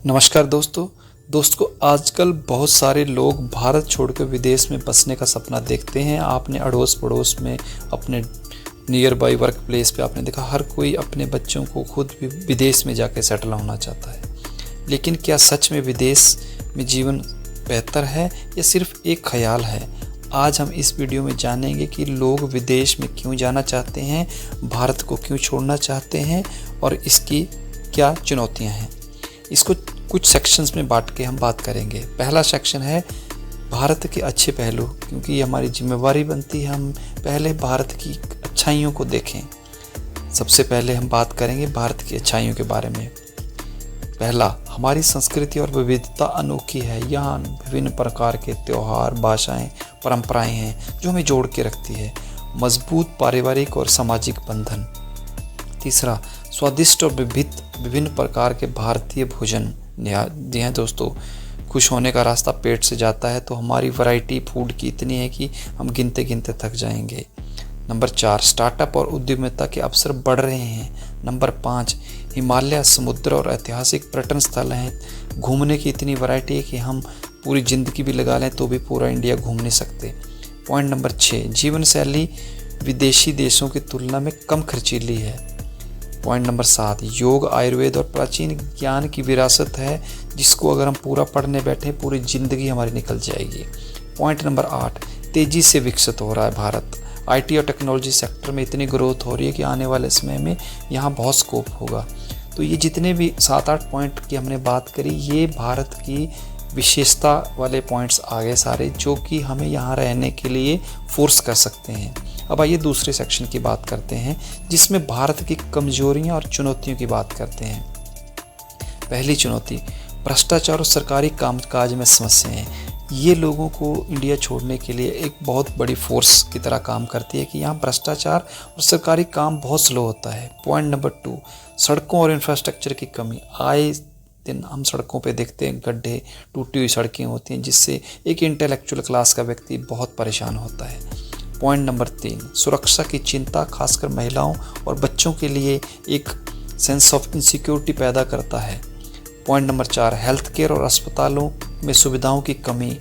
नमस्कार दोस्तों आजकल बहुत सारे लोग भारत छोड़कर विदेश में बसने का सपना देखते हैं। आपने अड़ोस पड़ोस में अपने नियर बाई वर्क प्लेस पे आपने देखा हर कोई अपने बच्चों को खुद भी विदेश में जाकर सेटल होना चाहता है। लेकिन क्या सच में विदेश में जीवन बेहतर है या सिर्फ एक ख्याल है? आज हम इस वीडियो में जानेंगे कि लोग विदेश में क्यों जाना चाहते हैं, भारत को क्यों छोड़ना चाहते हैं और इसकी क्या चुनौतियाँ हैं। इसको कुछ सेक्शंस में बांट के हम बात करेंगे। पहला सेक्शन है भारत के अच्छे पहलू, क्योंकि ये हमारी जिम्मेवारी बनती है हम पहले भारत की अच्छाइयों को देखें। सबसे पहले हम बात करेंगे भारत की अच्छाइयों के बारे में। पहला, हमारी संस्कृति और विविधता अनोखी है। यहाँ विभिन्न प्रकार के त्यौहार, भाषाएं, परंपराएं हैं जो हमें जोड़ के रखती है। मजबूत पारिवारिक और सामाजिक बंधन। तीसरा, स्वादिष्ट और विभिन्न प्रकार के भारतीय भोजन। जी हाँ दोस्तों, खुश होने का रास्ता पेट से जाता है, तो हमारी वैरायटी फूड की इतनी है कि हम गिनते गिनते थक जाएंगे। नंबर 4, स्टार्टअप और उद्यमिता के अवसर बढ़ रहे हैं। नंबर 5, हिमालय, समुद्र और ऐतिहासिक पर्यटन स्थल हैं। घूमने की इतनी वैरायटी है कि हम पूरी ज़िंदगी भी लगा लें तो भी पूरा इंडिया घूम नहीं सकते। पॉइंट नंबर 6, जीवन शैली विदेशी देशों की तुलना में कम खर्चीली है। पॉइंट नंबर 7, योग, आयुर्वेद और प्राचीन ज्ञान की विरासत है जिसको अगर हम पूरा पढ़ने बैठे पूरी ज़िंदगी हमारी निकल जाएगी। पॉइंट नंबर 8, तेज़ी से विकसित हो रहा है भारत। आईटी और टेक्नोलॉजी सेक्टर में इतनी ग्रोथ हो रही है कि आने वाले समय में यहाँ बहुत स्कोप होगा। तो ये जितने भी 7-8 पॉइंट की हमने बात करी, ये भारत की विशेषता वाले पॉइंट्स आ गए सारे, जो कि हमें यहाँ रहने के लिए फोर्स कर सकते हैं। अब आइए दूसरे सेक्शन की बात करते हैं, जिसमें भारत की कमजोरियां और चुनौतियों की बात करते हैं। पहली चुनौती, भ्रष्टाचार और सरकारी कामकाज में समस्याएं। ये लोगों को इंडिया छोड़ने के लिए एक बहुत बड़ी फोर्स की तरह काम करती है कि यहाँ भ्रष्टाचार और सरकारी काम बहुत स्लो होता है। पॉइंट नंबर 2, सड़कों और इंफ्रास्ट्रक्चर की कमी। आए दिन हम सड़कों पे देखते हैं गड्ढे, टूटी हुई सड़कें होती हैं, जिससे एक इंटेलेक्चुअल क्लास का व्यक्ति बहुत परेशान होता है। पॉइंट नंबर 3, सुरक्षा की चिंता, खासकर महिलाओं और बच्चों के लिए एक सेंस ऑफ इनसिक्योरिटी पैदा करता है। पॉइंट नंबर 4, हेल्थ केयर और अस्पतालों में सुविधाओं की कमी।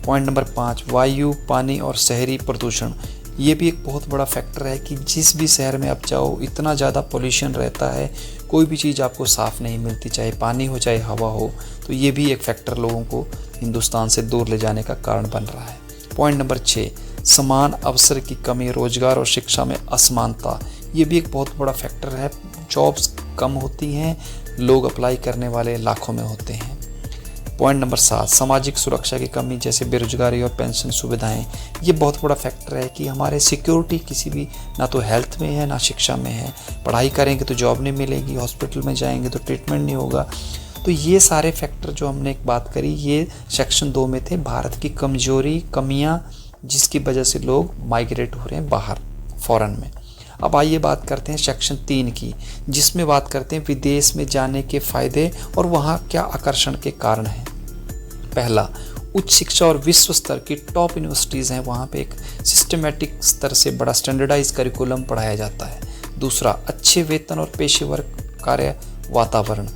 पॉइंट नंबर 5, वायु, पानी और शहरी प्रदूषण। ये भी एक बहुत बड़ा फैक्टर है कि जिस भी शहर में आप जाओ इतना ज़्यादा पोल्यूशन रहता है, कोई भी चीज़ आपको साफ़ नहीं मिलती, चाहे पानी हो चाहे हवा हो। तो ये भी एक फैक्टर लोगों को हिंदुस्तान से दूर ले जाने का कारण बन रहा है। पॉइंट नंबर 6, समान अवसर की कमी, रोजगार और शिक्षा में असमानता। ये भी एक बहुत बड़ा फैक्टर है। जॉब्स कम होती हैं, लोग अप्लाई करने वाले लाखों में होते हैं। पॉइंट नंबर 7, सामाजिक सुरक्षा की कमी, जैसे बेरोजगारी और पेंशन सुविधाएं। ये बहुत बड़ा फैक्टर है कि हमारे सिक्योरिटी किसी भी ना तो हेल्थ में है ना शिक्षा में है। पढ़ाई करेंगे तो जॉब नहीं मिलेगी, हॉस्पिटल में जाएंगे तो ट्रीटमेंट नहीं होगा। तो ये सारे फैक्टर जो हमने एक बात करी, ये सेक्शन 2 में थे, भारत की कमजोरी, कमियां, जिसकी वजह से लोग माइग्रेट हो रहे हैं बाहर फॉरेन में। अब आइए बात करते हैं सेक्शन 3 की, जिसमें बात करते हैं विदेश में जाने के फ़ायदे और वहाँ क्या आकर्षण के कारण हैं। पहला, उच्च शिक्षा और विश्व स्तर की टॉप यूनिवर्सिटीज़ हैं, वहाँ पे एक सिस्टमेटिक स्तर से बड़ा स्टैंडर्डाइज करिकुलम पढ़ाया जाता है। दूसरा, अच्छे वेतन और पेशेवर कार्य वातावरण,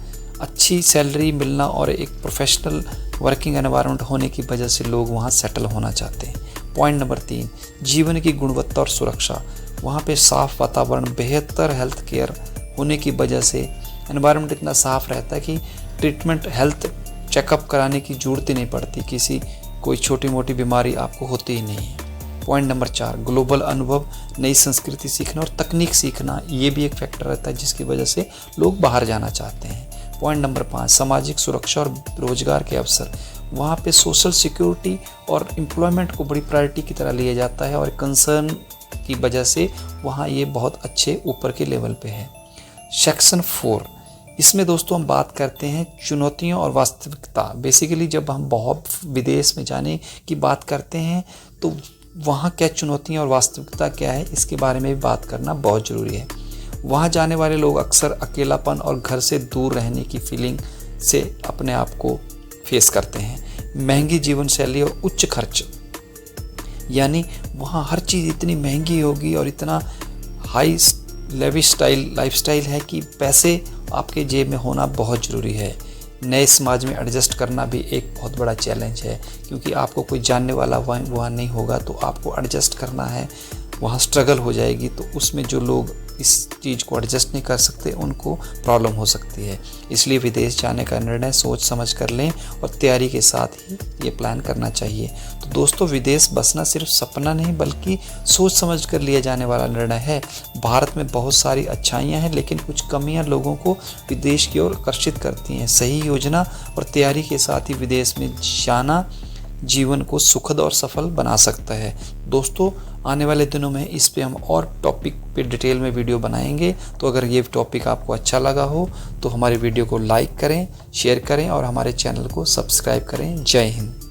अच्छी सैलरी मिलना और एक प्रोफेशनल वर्किंग एनवायरनमेंट होने की वजह से लोग वहाँ सेटल होना चाहते हैं। पॉइंट नंबर 3, जीवन की गुणवत्ता और सुरक्षा। वहाँ पे साफ़ वातावरण, बेहतर हेल्थ केयर होने की वजह से एनवायरनमेंट इतना साफ़ रहता है कि ट्रीटमेंट, हेल्थ चेकअप कराने की ज़रूरत ही नहीं पड़ती, कोई छोटी मोटी बीमारी आपको होती ही नहीं है। पॉइंट नंबर 4, ग्लोबल अनुभव, नई संस्कृति सीखना और तकनीक सीखना। ये भी एक फैक्टर रहता है जिसकी वजह से लोग बाहर जाना चाहते हैं। पॉइंट नंबर 5, सामाजिक सुरक्षा और रोजगार के अवसर। वहाँ पे सोशल सिक्योरिटी और एम्प्लॉयमेंट को बड़ी प्रायोरिटी की तरह लिया जाता है और कंसर्न की वजह से वहाँ ये बहुत अच्छे ऊपर के लेवल पे है। सेक्शन 4, इसमें दोस्तों हम बात करते हैं चुनौतियों और वास्तविकता। बेसिकली जब हम बहुत विदेश में जाने की बात करते हैं तो वहाँ क्या चुनौतियाँ और वास्तविकता क्या है, इसके बारे में भी बात करना बहुत ज़रूरी है। वहाँ जाने वाले लोग अक्सर अकेलापन और घर से दूर रहने की फीलिंग से अपने आप को फेस करते हैं। महंगी जीवन शैली और उच्च खर्च, यानी वहाँ हर चीज़ इतनी महंगी होगी और इतना हाई लेविश लाइफस्टाइल है कि पैसे आपके जेब में होना बहुत ज़रूरी है। नए समाज में एडजस्ट करना भी एक बहुत बड़ा चैलेंज है, क्योंकि आपको कोई जानने वाला वहाँ नहीं होगा, तो आपको एडजस्ट करना है, वहाँ स्ट्रगल हो जाएगी। तो उसमें जो लोग इस चीज़ को एडजस्ट नहीं कर सकते उनको प्रॉब्लम हो सकती है। इसलिए विदेश जाने का निर्णय सोच समझ कर लें और तैयारी के साथ ही ये प्लान करना चाहिए। तो दोस्तों, विदेश बसना सिर्फ सपना नहीं बल्कि सोच समझ कर लिया जाने वाला निर्णय है। भारत में बहुत सारी अच्छाइयाँ हैं, लेकिन कुछ कमियाँ लोगों को विदेश की ओर आकर्षित करती हैं। सही योजना और तैयारी के साथ ही विदेश में जाना जीवन को सुखद और सफल बना सकता है। दोस्तों, आने वाले दिनों में इस पे हम और टॉपिक पे डिटेल में वीडियो बनाएंगे। तो अगर ये टॉपिक आपको अच्छा लगा हो तो हमारे वीडियो को लाइक करें, शेयर करें और हमारे चैनल को सब्सक्राइब करें। जय हिंद।